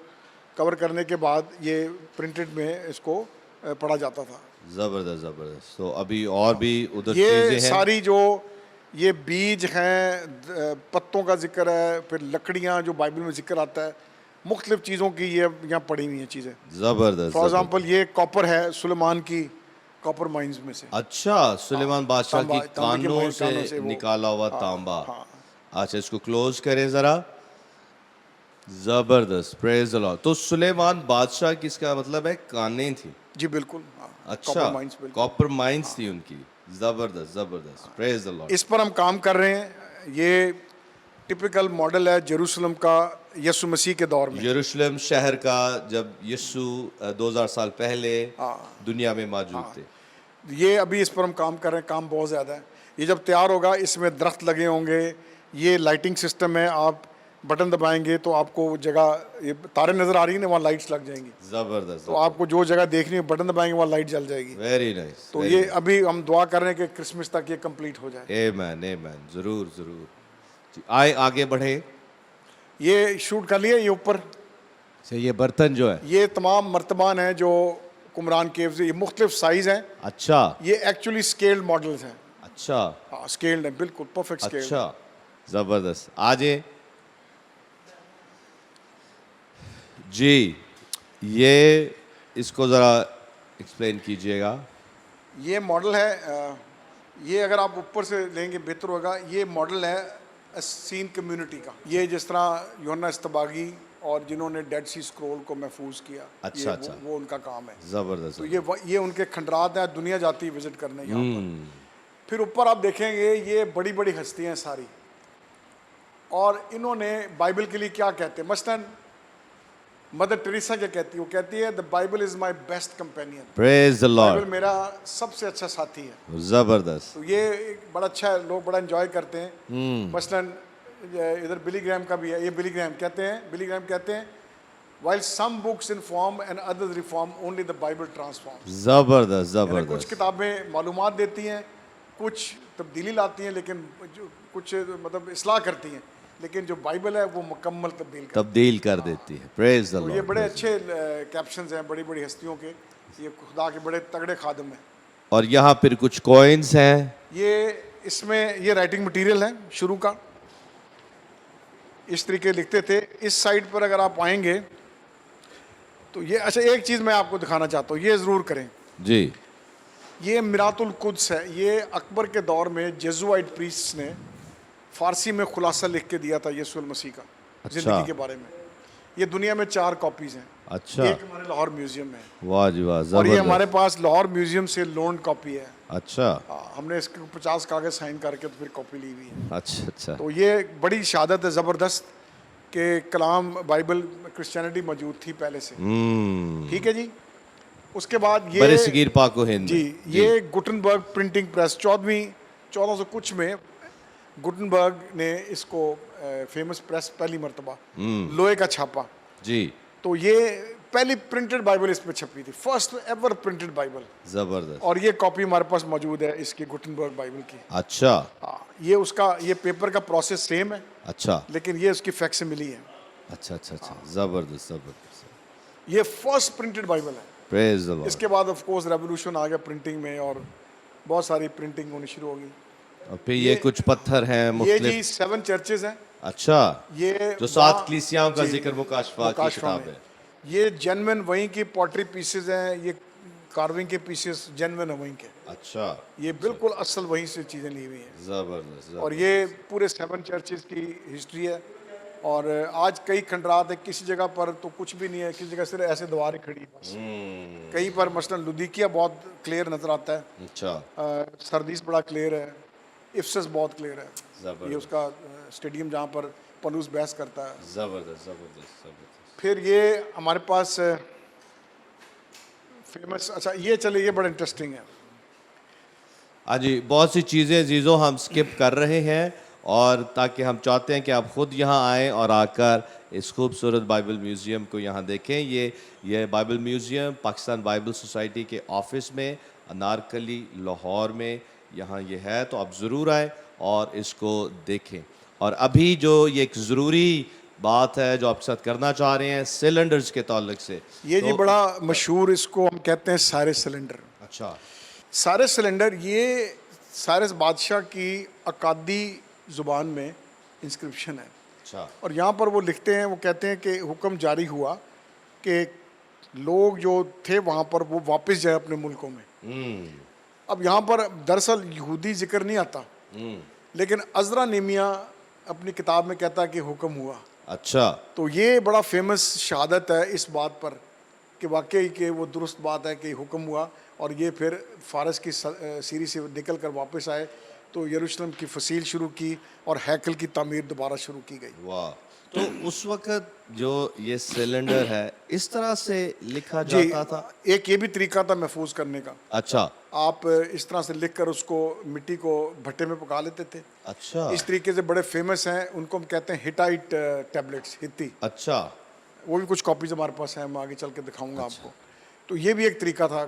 कवर करने के बाद ये प्रिंटेड में इसको पढ़ा जाता था। ज़बरदस्त ज़बरदस्त। तो अभी और भी उधर ये चीज़ें हैं। सारी जो ये बीज हैं, पत्तों का जिक्र है, फिर लकड़ियाँ जो बाइबल में जिक्र आता है, मुख्तलिफ चीज़ों की ये यहाँ पड़ी हुई हैं चीज़ें। ज़बरदस्त फॉर ज़बरदस्त। एग्जाम्पल ये कॉपर है, सुलेमान की कॉपर माइंस में से। अच्छा सुलेमान बादशाह की तांबा- तांबे के कानों कानों से से वो- निकाला हुआ हाँ, तांबा। हाँ। अच्छा इसको क्लोज करें ज़रा। ज़बरदस्त, प्रेज द लॉर्ड। तो सुलेमान बादशाह की इसका मतलब है कानें थी। जी बिल्कुल, हाँ। अच्छा कॉपर माइंस बिल्कुल। कॉपर माइंस थी उनकी। ज़बरदस्त ज़बरदस्त, प्रेज द लॉर्ड। इस पर हम काम कर रहे हैं। ये टिपिकल मॉडल है जेरूसलम का यसु मसीह के दौर में। यरूशलेम शहर का जब यीशु 2000 साल पहले दुनिया में मौजूद थे। ये अभी इस पर हम काम कर रहे हैं, काम बहुत ज़्यादा है। ये जब तैयार होगा, इसमें दरख्त लगे होंगे, ये लाइटिंग सिस्टम है, आप बटन दबाएंगे तो आपको जगह, ये तारे नज़र आ रही है ना, वहाँ लाइट्स लग जाएंगी। ज़बरदस्त। तो आपको जो जगह देखनी है, बटन दबाएंगे वहाँ लाइट जल जाएगी। Very nice. तो ये अभी हम दुआ कर रहे हैं कि क्रिसमस तक ये कंप्लीट हो जाए। आमेन ज़रूर ज़रूर। जी, आए आगे बढ़े। ये शूट कर लिया, ये ऊपर से ये बर्तन जो है, ये तमाम मर्तबान हैं जो कुमरान केव से, ये मुख्तलिफ साइज़ हैं। अच्छा ये एक्चुअली स्केल्ड मॉडल्स हैं। अच्छा हाँ, स्केल्ड है, बिल्कुल परफेक्ट स्केल्ड। अच्छा ज़बरदस्त। आजे जी, ये इसको ज़रा एक्सप्लेन कीजिएगा। ये मॉडल है, ये अगर आप ऊपर से लेंगे बेहतर होगा। ये मॉडल है सीन कम्युनिटी का। ये जिस तरह यूहन्ना इस्तबागी और जिन्होंने डेड सी स्क्रोल को महफूज किया, अच्छा, ये अच्छा। वो उनका काम है। ज़बरदस्त। तो ये उनके खंडरात हैं, दुनिया जाती है विजिट करने यहाँ पर। फिर ऊपर आप देखेंगे ये बड़ी बड़ी हस्तियाँ सारी, اور انہوں نے بائبل کے لیے کیا کہتے ہیں. مثلاً مدر ٹریسا کیا کہتی ہے؟ وہ کہتی ہے the Bible is my best companion. Praise the Bible Lord. میرا سب سے اچھا ساتھی ہے. زبردست. تو یہ ایک بڑا اچھا ہے, لوگ بڑا انجوائے کرتے ہیں. مثلاً ادھر بلی گریم کا بھی ہے, یہ بلی گریم کہتے ہیں while some books inform and others reform, only the Bible transforms. زبردست یعنی کچھ زبردست. کتابیں معلومات دیتی ہیں, کچھ تبدیلی لاتی ہیں, لیکن کچھ مطلب اصلاح کرتی ہیں, لیکن جو بائبل ہے وہ مکمل تبدیل کر دیتی ہے. Praise the تو یہ Lord. بڑے اچھے کیپشنز ہیں بڑی بڑی ہستیوں کے, یہ خدا کے بڑے تگڑے خادم ہیں. اور یہاں پھر کچھ کوئنس ہیں. یہ اس میں یہ رائٹنگ مٹیریل ہے شروع کا, اس طریقے لکھتے تھے. اس سائڈ پر اگر آپ آئیں گے تو یہ اچھا ایک چیز میں آپ کو دکھانا چاہتا ہوں, یہ ضرور کریں. جی. یہ میرات القدس ہے, یہ اکبر کے دور میں جیزوائٹ پریسٹس نے فارسی میں خلاصہ لکھ کے دیا تھا یسوع المسیح کا زندگی کے بارے میں. یہ دنیا میں 4 کاپیز ہیں. اچھا. ایک ہمارے لاہور میوزیم میں ہے, واہ جی واہ. اور یہ زبردست. ہمارے پاس لاہور میوزیم سے لونڈ کاپی ہے. اچھا ہم نے اس کے 50 کاغذ سائن کر کے تو پھر کاپی لی ہوئی ہے. اچھا اچھا. تو یہ بڑی شہادت ہے زبردست کہ کلام بائبل کرسچینٹی موجود تھی پہلے سے. ٹھیک ہے جی. اس کے بعد برِ یہ صغیر پاک و ہند. جی یہ گٹنبرگ پرنٹنگ پریس 1400 کچھ میں گٹنبرگ نے اس کو فیمس پریس پہلی مرتبہ لوہے کا چھاپا. جی. تو یہ پہلی پرنٹڈ بائبل اس میں چھپی تھی, فرسٹ ایور پرنٹڈ بائبل. زبردست. اور یہ کاپی ہمارے پاس موجود ہے اس کی گٹنبرگ بائبل کی. اچھا یہ اس کا یہ پیپر کا پروسیس سیم ہے, اچھا لیکن یہ اس کی فیکس ملی ہے. اچھا اچھا اچھا. زبردست زبردست. یہ فرسٹ پرنٹڈ بائبل ہے. پریز دی اس لارڈ. کے بعد آف کورس ریولیوشن آ گیا پرنٹنگ میں, اور بہت ساری پرنٹنگ ہونی شروع ہو گئی. اور پھر یہ کچھ پتھر ہیں یہ مختلف. جی 7 چرچز ہیں. اچھا. یہ جو 7 کلیسیاؤں کا ذکر مکاشفہ کی مکاشفہ کتاب میں. ہے. یہ جینوین وہیں کی پوٹری پیسز ہیں, یہ کارونگ کے پیسز جینوین ہیں وہیں کے. اچھا. یہ بالکل اصل وہیں سے چیزیں لی ہوئی ہیں. زبردست. اور یہ پورے 7 چرچز کی ہسٹری ہے. اور آج کئی کھنڈرات ہے, کسی جگہ پر تو کچھ بھی نہیں ہے, کسی جگہ صرف ایسے دیواریں کھڑی ہیں بس. کہیں پر مثلا لودیکیا بہت کلیئر نظر آتا ہے, اچھا. سردیس بڑا کلیئر ہے, افسس بہت کلیئر ہے. یہ اس کا اسٹیڈیم جہاں پر پلوس بحث کرتا ہے. زبردست زبردست زبردست. پھر یہ ہمارے پاس فیمس, اچھا یہ چلے, یہ بڑا انٹرسٹنگ ہے. ہاں جی, بہت سی چیزیں عزیزوں ہم سکپ کر رہے ہیں, اور تاکہ ہم چاہتے ہیں کہ آپ خود یہاں آئیں اور آ کر اس خوبصورت بائبل میوزیم کو یہاں دیکھیں. یہ Bible museum Pakistan Bible society کے آفس میں انارکلی لاہور میں یہاں یہ ہے, تو آپ ضرور آئیں اور اس کو دیکھیں. اور ابھی جو یہ ایک ضروری بات ہے جو آپ کے ساتھ کرنا چاہ رہے ہیں سلنڈرز کے تعلق سے, یہ جی بڑا مشہور, اس کو ہم کہتے ہیں سائرس سلنڈر. اچھا. سائرس سلنڈر یہ سائرس بادشاہ کی اکادی زبان میں انسکرپشن ہے. اچھا. اور یہاں پر وہ لکھتے ہیں, وہ کہتے ہیں کہ حکم جاری ہوا کہ لوگ جو تھے وہاں پر وہ واپس جائیں اپنے ملکوں میں. اب یہاں پر دراصل یہودی ذکر نہیں آتا, لیکن عزرا نیمیا اپنی کتاب میں کہتا ہے کہ حکم ہوا. اچھا. تو یہ بڑا فیمس شہادت ہے اس بات پر کہ واقعی کہ وہ درست بات ہے کہ حکم ہوا, اور یہ پھر فارس کی سیری سے نکل کر واپس آئے تو یروشلم کی فصیل شروع کی اور ہیکل کی تعمیر دوبارہ شروع کی گئی. واہ. تو اس وقت جو یہ سلنڈر ہے اس طرح سے لکھا جی, جاتا تھا. ایک یہ بھی طریقہ تھا محفوظ کرنے کا. اچھا. آپ اس طرح سے لکھ کر اس کو مٹی کو بھٹے میں پکا لیتے تھے. اچھا. اس طریقے سے بڑے فیمس ہیں, ان کو ہم کہتے ہیں ہٹائٹ ٹیبلٹس, ہتی. اچھا. وہ بھی کچھ کاپیز ہمارے پاس ہیں, میں آگے چل کے دکھاؤں گا آپ کو. تو یہ بھی ایک طریقہ تھا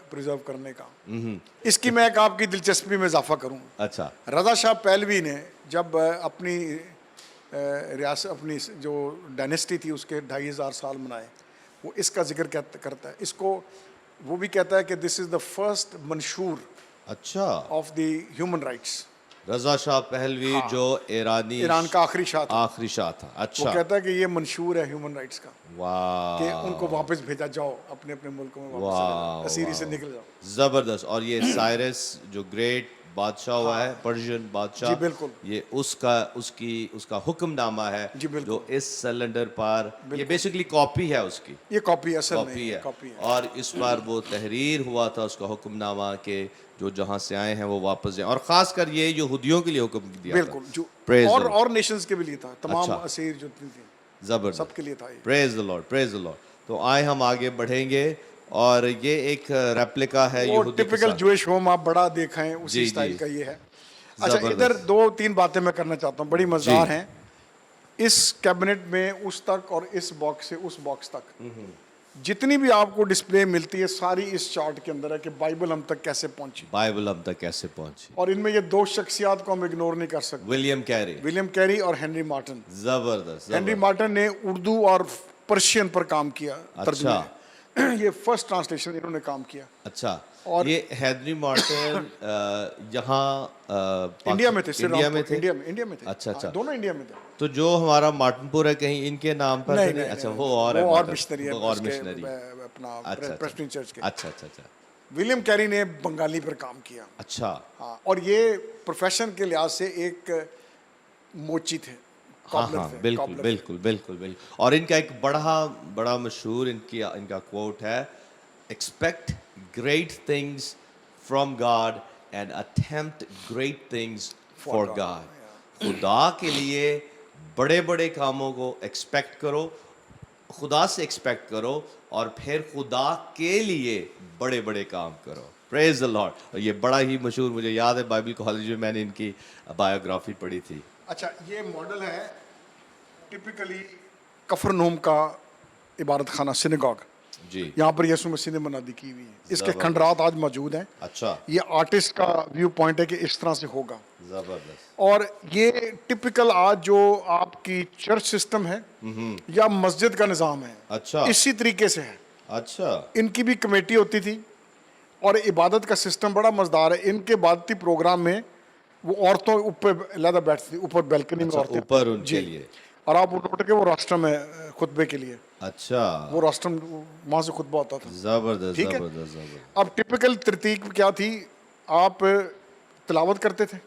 پریزرو کرنے کا. اس کی میں ایک آپ کی دلچسپی میں اضافہ کروں. اچھا. رضا شاہ پہلوی نے جب اپنی ریاست, اپنی جو ڈائنیسٹی تھی اس کے 2500 سال منائے, وہ اس کا ذکر کرتا ہے. اس کو وہ بھی کہتا ہے کہ دس از دا فرسٹ منشور اچھا آف دی ہیومن رائٹس. رضا شاہ پہلوی جو ایران کا آخری شاہ تھا, آخری شاہ تھا. اچھا. وہ کہتا ہے کہ یہ منشور ہے ہیومن رائٹس کا, واہ. کہ ان کو واپس بھیجا جاؤ اپنے اپنے ملکوں میں, واپس اسیری سے نکل جاؤ. زبردست. اور یہ سائرس جو گریٹ بادشاہ ہوا ہے, پرشین بادشاہ, جی بالکل. یہ اس کا حکم نامہ ہے جی بالکل. جو اس سلنڈر پر, یہ بیسیکلی کاپی ہے اس کی, یہ کاپی اصل کاپی نہیں ہے, کاپی ہے. اور اس پر وہ تحریر ہوا تھا اس کا حکم نامہ کہ جو جہاں سے آئے ہیں وہ واپس جائیں, اور خاص کر یہ یہودیوں کے لیے حکم دیا تھا. بالکل, جو Praise the Lord. اور نیشنز کے بھی لیے تھا, تمام اچھا. اسیر جو تھے زبردست, سب کے لیے تھا یہ. پریز دی لارڈ, پریز دی لارڈ. تو آئے ہم آگے بڑھیں گے, اور یہ ایک ریپلیکا ہے وہ یہودی کے ٹپیکل ساتھ. جوئش ہوم آپ بڑا دیکھا ہے اسی جی، اسٹائل جی. کا یہ ہے. اچھا, زبردست. ادھر 2-3 باتیں میں کرنا چاہتا ہوں, بڑی مزدار ہیں. اس کیبنٹ میں اس تک اور اس باکس سے اس باکس تک جتنی بھی آپ کو ڈسپلے ملتی ہے ساری اس چارٹ کے اندر ہے کہ بائبل ہم تک کیسے پہنچی, بائبل ہم تک کیسے پہنچی. اور ان میں یہ 2 شخصیات کو ہم اگنور نہیں کر سکتے, ولیم کیری. ولیم کیری اور ہنری مارٹن. زبردست. ہنری مارٹن نے اردو اور پرشین پر کام کیا, ترجمے. یہ فرسٹ ٹرانسلیشن انہوں نے کام کیا. اچھا, اور یہ ہنری مارٹن یہاں انڈیا میں تھے, انڈیا میں تھے. انڈیا میں تھے. اچھا اچھا, دونوں انڈیا میں تھے. تو جو ہمارا مارٹن پور ہے کہیں ان کے نام پر تو نہیں. اچھا, وہ اور مشنری ہے, اور مشنری. اپنا اچھا پریسبٹرین چرچ کے. اچھا اچھا اچھا. ولیم کیری نے بنگالی پر کام کیا. اچھا. ہاں, اور یہ پروفیشن کے لحاظ سے ایک موچی تھے, ہاں ہاں, بالکل بالکل بالکل بالکل. اور ان کا ایک بڑا مشہور ان کا کوٹ ہے, expect great things from God and attempt great things for God. خدا کے لیے بڑے بڑے کاموں کو ایکسپیکٹ کرو, خدا سے ایکسپیکٹ کرو, اور پھر خدا کے لیے بڑے بڑے کام کرو. پریز دی لارڈ. یہ بڑا ہی مشہور, مجھے یاد ہے بائبل کالج میں نے ان کی بایوگرافی پڑھی تھی. اچھا, یہ ماڈل ہے ٹپیکلی کفرنہوم کا عبادت خانہ, سینیگاگ. جی. یہاں پر یسوع مسیح نے منادی کی ہوئی ہے. اس کے کھنڈرات آج موجود ہیں. اچھا. یہ آرٹسٹ کا ویو پوائنٹ ہے کہ اس طرح سے ہوگا. زبردست. اور یہ ٹپیکل آج جو آپ کی چرچ سسٹم ہے یا مسجد کا نظام ہے, اچھا اسی طریقے سے ہے. اچھا. ان کی بھی کمیٹی ہوتی تھی, اور عبادت کا سسٹم بڑا مزدار ہے. ان کے عبادتی پروگرام میں وہ عورتوں اوپر علیحدہ بیٹھتی تھی, اوپر بیلکنی میں عورتیں اوپر ان کے لیے. اور آپ اٹھ کے وہ راسٹرم ہے خطبے کے لیے. اچھا. وہ راسٹرم وہاں سے خطبہ ہوتا تھا. زبردست. ٹھیک ہے. زبردست زبردست. اب ٹپیکل ترتیب کیا تھی, آپ تلاوت کرتے تھے,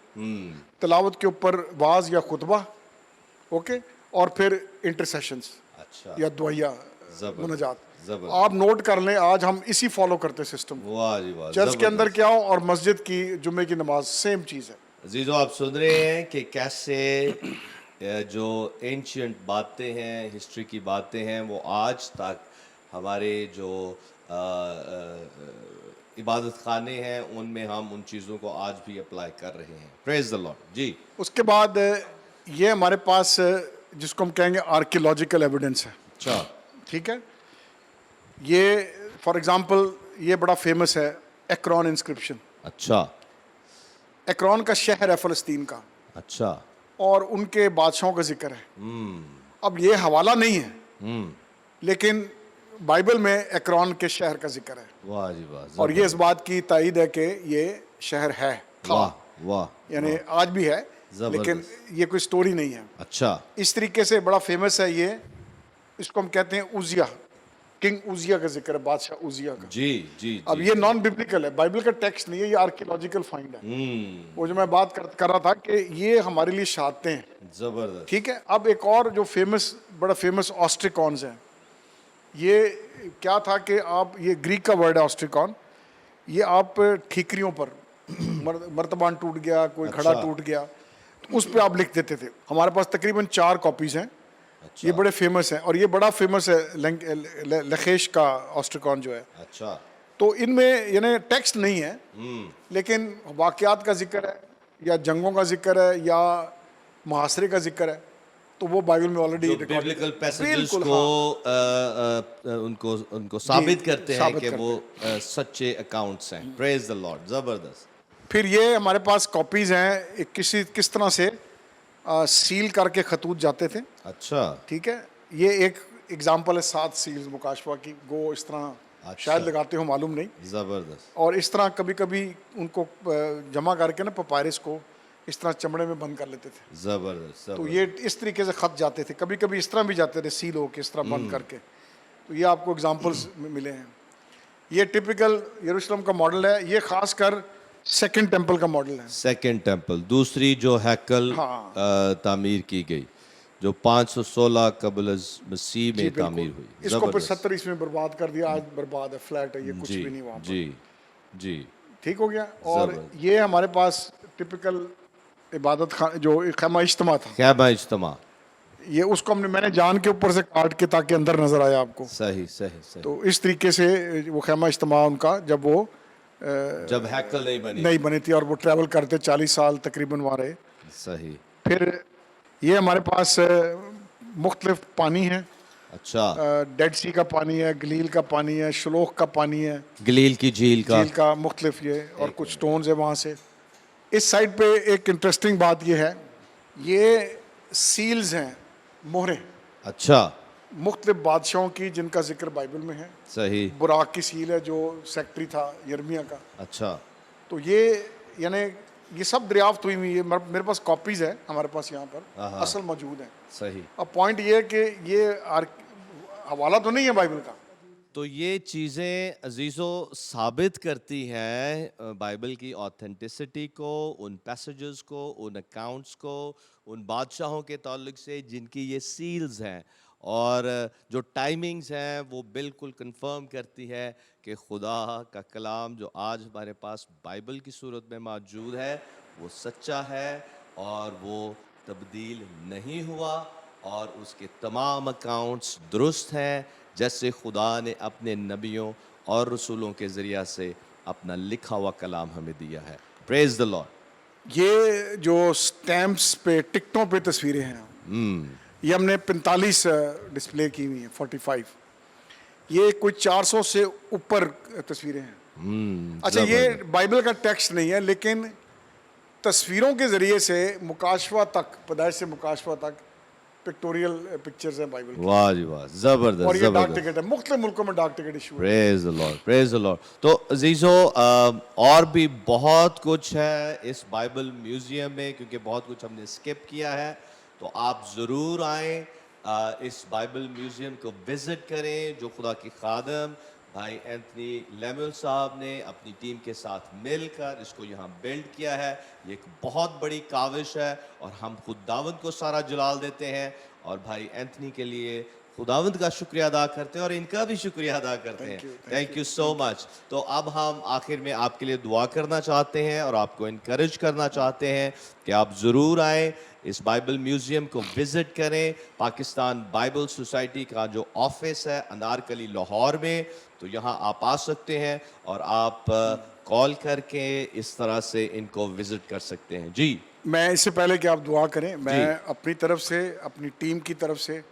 تلاوت کے اوپر واز یا خطبہ, اوکے, اور پھر انٹرسیشنز اچھا یا دعائیہ مناجات. زبردست. آپ نوٹ کر لیں, آج ہم اسی فالو کرتے سسٹم. واہ جی واہ. چرچ کے اندر کیا ہو اور مسجد کی جمعے کی نماز سیم چیز ہے. عزیزو, آپ سن رہے ہیں کہ کیسے جو اینشینٹ باتیں ہیں, ہسٹری کی باتیں ہیں, وہ آج تک ہمارے جو عبادت خانے ہیں ان میں ہم ان چیزوں کو آج بھی اپلائی کر رہے ہیں. پریز دی لارڈ. جی. اس کے بعد یہ ہمارے پاس جس کو ہم کہیں گے آرکیولوجیکل ایویڈنس ہے. اچھا. ٹھیک ہے. یہ فار ایگزامپل یہ بڑا فیمس ہے, ایکرون انسکرپشن. اچھا. ایکرون کا شہر ہے فلسطین کا, اچھا. اور ان کے بادشاہوں کا ذکر ہے. اب یہ حوالہ نہیں ہے, لیکن بائبل میں ایکرون کے شہر کا ذکر ہے. واہ جی واہ. اور یہ اس بات کی تائید ہے کہ یہ شہر ہے, واہ واہ. یعنی آج بھی ہے, لیکن یہ کوئی سٹوری نہیں ہے. اچھا. اس طریقے سے بڑا فیمس ہے یہ, اس کو ہم کہتے ہیں اوزیا, کنگ اوزیا کا ذکر ہے, بادشاہ اوزیا کا. جی جی. اب یہ نان ببلیکل ہے, بائبل کا ٹیکسٹ نہیں ہے, یہ آرکیولوجیکل فائنڈ ہے. وہ جو میں بات کر رہا تھا کہ یہ ہمارے لیے شہادتیں ہیں. زبردست. ٹھیک ہے. اب ایک اور جو بڑا فیمس آسٹریکونز ہیں. یہ کیا تھا کہ آپ, یہ گریک کا ورڈ ہے آسٹریکون, یہ آپ ٹھیکریوں پر مرتبان ٹوٹ گیا, کوئی گھڑا ٹوٹ گیا, تو اس پہ آپ لکھ دیتے تھے. ہمارے پاس تقریباً 4 کاپیز ہیں. یہ بڑے فیمس ہیں, اور یہ بڑا فیمس ہے لخیش کا آسٹریکون جو ہے. اچھا. تو ان میں یعنی ٹیکسٹ نہیں ہے, لیکن واقعات کا ذکر ہے, یا جنگوں کا ذکر ہے, یا محاصرے کا ذکر ہے, تو وہ بائبل میں آلریڈی بیبلیکل پیسیجز کو ان کو ثابت کرتے ہیں کہ وہ سچے اکاؤنٹس ہیں. پریز دی لارڈ. زبردست. پھر یہ ہمارے پاس کاپیز ہیں کس طرح سے سیل کر کے خطوط جاتے تھے. اچھا. ٹھیک ہے. یہ ایک ایگزامپل ہے 7 سیلز مکاشفہ کی, گو اس طرح شاید لگاتے ہو, معلوم نہیں. زبردست. اور اس طرح کبھی کبھی ان کو جمع کر کے نا پپائرس کو اس طرح چمڑے میں بند کر لیتے تھے. زبردست. تو یہ اس طریقے سے خط جاتے تھے, کبھی کبھی اس طرح بھی جاتے تھے سیل ہو کے اس طرح بند کر کے. تو یہ آپ کو اگزامپلس ملے ہیں. یہ ٹپیکل یروشلم کا ماڈل ہے. یہ خاص کر सेकंड टेंपल का मॉडल है। सेकंड टेम्पल, दूसरी जो हैकल हाँ। तामीर की गई, जो 516 कबल मसीह जी, में बिल्कुल। तामीर हुई। इसको फिर जबरदस्त। 70 ईस्वी में बर्बाद कर दिया, आज बर्बाद है, फ्लैट है, ये कुछ जी भी नहीं वहाँ पर। जी जी। ठीक हो गया। और जबरदस्त। ये हमारे पास टिपिकल इबादत खाना जो खैमा इज्तिमा था, खैमा इज्तिमा, ये उसको मैंने जान के ऊपर से काट के ताकि अंदर नजर आए आपको। सही सही सही। तो इस तरीके से वो खैमा इज्तिमा उनका जब वो जब हैकल नहीं नहीं बनी थी और वो ट्रैवल करते 40 साल तकरीबन वहाँ रहे। सही। फिर ये हमारे पास मुख्तलिफ पानी है, अच्छा, डेड सी का पानी है, गलील का पानी है, शलोख का पानी है, गलील की झील का। झील का मुख्तलिफ ये, और कुछ स्टोन्स है वहाँ से। इस साइड पे एक इंटरेस्टिंग बात ये है, ये सील्स हैं, मोहरें अच्छा, मुख्तलिफ बादशाहों की जिनका जिक्र बाइबल में है। सही। बुराक की सील है जो सेक्रेटरी था यिर्मयाह का। अच्छा, तो ये यानी ये सब दरियाफ्त हुई हुई है, मेरे पास कॉपीज है हमारे पास यहाँ पर, हाँ। असल मौजूद है। सही। अब पॉइंट ये है कि ये हवाला तो नहीं है बाइबल का। तो ये चीज़ें अजीज़ों साबित करती हैं बाइबल की ऑथेंटिसिटी को, उन पैसेजेस को, उन अकाउंट्स को, उन बादशाहों के ताल्लुक से जिनकी ये सील्स हैं, और जो टाइमिंग्स हैं वो बिल्कुल कंफर्म करती है कि खुदा का कलाम जो आज हमारे पास बाइबल की सूरत में मौजूद है वो सच्चा है और वो तब्दील नहीं हुआ, और उसके तमाम अकाउंट्स दुरुस्त हैं जैसे खुदा ने अपने नबियों और रसूलों के ज़रिया से अपना लिखा हुआ कलाम हमें दिया है। Praise the Lord. ये जो स्टैम्प्स पे टिकटों पे तस्वीरें हैं, ये हमने 45 डिस्प्ले की हुई हैं, 45। ये कोई 400 से ऊपर तस्वीरें हैं। अच्छा, ये बाइबल का टेक्स्ट नहीं है, लेकिन तस्वीरों के ज़रिए से मुकाशवा तक, पैदाइश से मुकाशवा तक पिक्टोरियल पिक्चर्स हैं बाइबल की। वाह जी वाह, जबरदस्त और ये डाक जबरदस्त। टिकट है, मुख्तलिफ मुल्कों में डाक टिकट इशू है। Praise the Lord, praise the Lord. तो अजीज़ों और भी बहुत कुछ है इस बाइबल म्यूजियम में, क्योंकि बहुत कुछ हमने स्किप किया है। तो आप ज़रूर आएँ, इस बाइबल म्यूजियम को विज़िट करें, जो खुदा की खादम भाई एंथनी लेमुएल साहब ने अपनी टीम के साथ मिलकर इसको यहाँ बिल्ड किया है। ये एक बहुत बड़ी काविश है और हम खुदावंद को सारा जलाल देते हैं, और भाई एंथनी के लिए खुदावंद का शुक्रिया अदा करते हैं और इनका भी शुक्रिया अदा करते हैं। Thank you so much. तो अब हम आखिर में आपके लिए दुआ करना चाहते हैं और आपको इनकरेज करना चाहते हैं कि आप ज़रूर आएँ, इस बाइबल म्यूज़ियम को विज़िट करें। पाकिस्तान बाइबल सोसाइटी का जो ऑफिस है अनारकली लाहौर में, तो यहाँ आप आ सकते हैं और आप कॉल करके इस तरह से इनको विज़िट कर सकते हैं। जी, मैं इससे पहले कि आप दुआ करें, मैं अपनी तरफ से, अपनी टीम की तरफ से,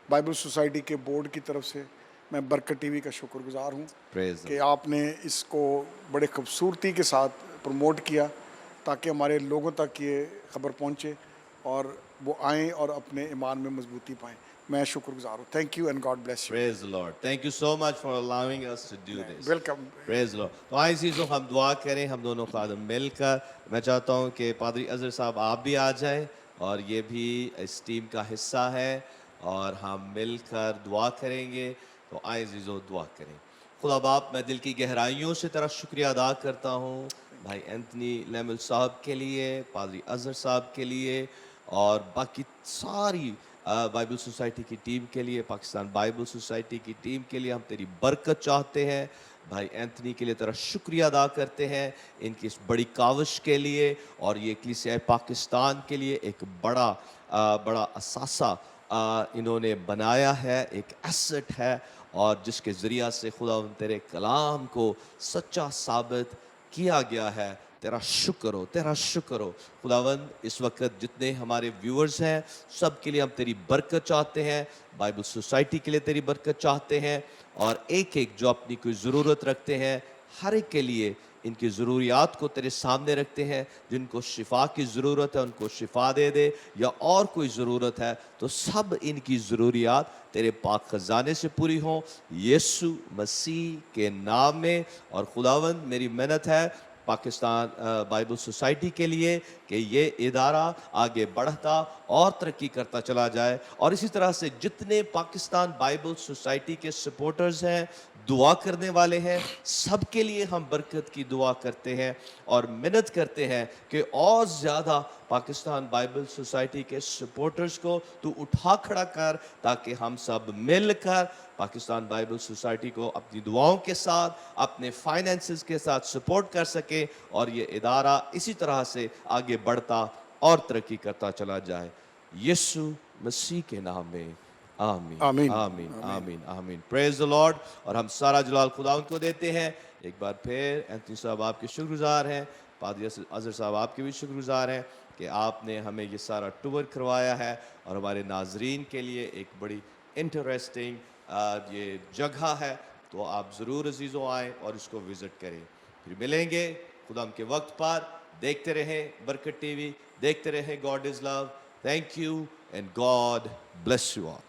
बाइबल सोसाइटी के बोर्ड की तरफ से मैं बरकत टीवी का शुक्रगुजार हूँ कि आपने इसको बड़े खूबसूरती के साथ प्रमोट किया ताकि हमारे लोगों तक ये खबर पहुँचे और वो आएँ और अपने ईमान में मजबूती पाएँ। मैं शुक्रगुजार हूँ। Thank you and God bless you. Praise the Lord. Thank you so much for allowing us to do this. Welcome. Praise Lord. तो आइए चीज़ों हम दुआ करें, हम दोनों खादम मिलकर। मैं चाहता हूँ कि पादरी अजहर साहब आप भी आ जाएं, और ये भी इस टीम का हिस्सा है, और हम मिलकर दुआ करेंगे। तो आइए चीज़ों दुआ करें। खुदा बाप, मैं दिल की गहराइयों से तेरा शुक्रिया अदा करता हूँ भाई एंथनी लेमुएल साहब के लिए, पादरी अजहर साहब के लिए, और बाकी सारी बाइबल सोसाइटी की टीम के लिए, पाकिस्तान बाइबल सोसाइटी की टीम के लिए। हम तेरी बरकत चाहते हैं भाई एंथनी के लिए, तेरा शुक्रिया अदा करते हैं इनकी इस बड़ी काविश के लिए, और ये कलीसिया पाकिस्तान के लिए एक बड़ा असासा इन्होंने बनाया है, एक एसेट है, और जिसके ज़रिया से खुदा तेरे कलाम को सच्चा साबित किया गया है। तेरा शुक्र हो, तेरा शुक्र हो खुदावंद। इस वक्त जितने हमारे व्यूअर्स हैं सब के लिए हम तेरी बरकत चाहते हैं, बाइबल सोसाइटी के लिए तेरी बरकत चाहते हैं, और एक एक जो अपनी कोई ज़रूरत रखते हैं हर एक के लिए इनकी ज़रूरियात को तेरे सामने रखते हैं। जिनको शिफा की ज़रूरत है उनको शिफा दे दे, या और कोई ज़रूरत है तो सब इनकी ज़रूरियात तेरे पाक ख़जाने से पूरी हों यीशु मसीह के नाम में। और खुदावंद मेरी मेहनत है पाकिस्तान बाइबल सोसाइटी के लिए कि ये इदारा आगे बढ़ता और तरक्की करता चला जाए, और इसी तरह से जितने पाकिस्तान बाइबल सोसाइटी के सपोर्टर्स हैं दुआ करने वाले हैं, सबके लिए हम बरकत की दुआ करते हैं और मिन्नत करते हैं कि और ज़्यादा पाकिस्तान बाइबल सोसाइटी के सपोर्टर्स को तू उठा खड़ा कर, ताकि हम सब मिलकर पाकिस्तान बाइबल सोसाइटी को अपनी दुआओं के साथ, अपने फाइनेंसेस के साथ सपोर्ट कर सके और ये इदारा इसी तरह से आगे बढ़ता और तरक्की करता चला जाए। यीशु मसीह के नाम में आमीन आमीन। आमीन आमीन आमीन। Praise the Lord. और हम सारा जलाल खुदावंद को देते हैं। एक बार फिर एंथनी साहब आपके शुक्रगुजार हैं, पादरी अजहर साहब आपके भी शुक्रगुजार हैं कि आपने हमें ये सारा टूर करवाया है और हमारे नाजरीन के लिए एक बड़ी इंटरेस्टिंग ये जगह है। तो आप ज़रूर अजीज़ों आएँ और इसको विज़िट करें। फिर मिलेंगे खुदाम के वक्त पर। देखते रहें बरकत टीवी, देखते रहें God is love. Thank you and God bless you all.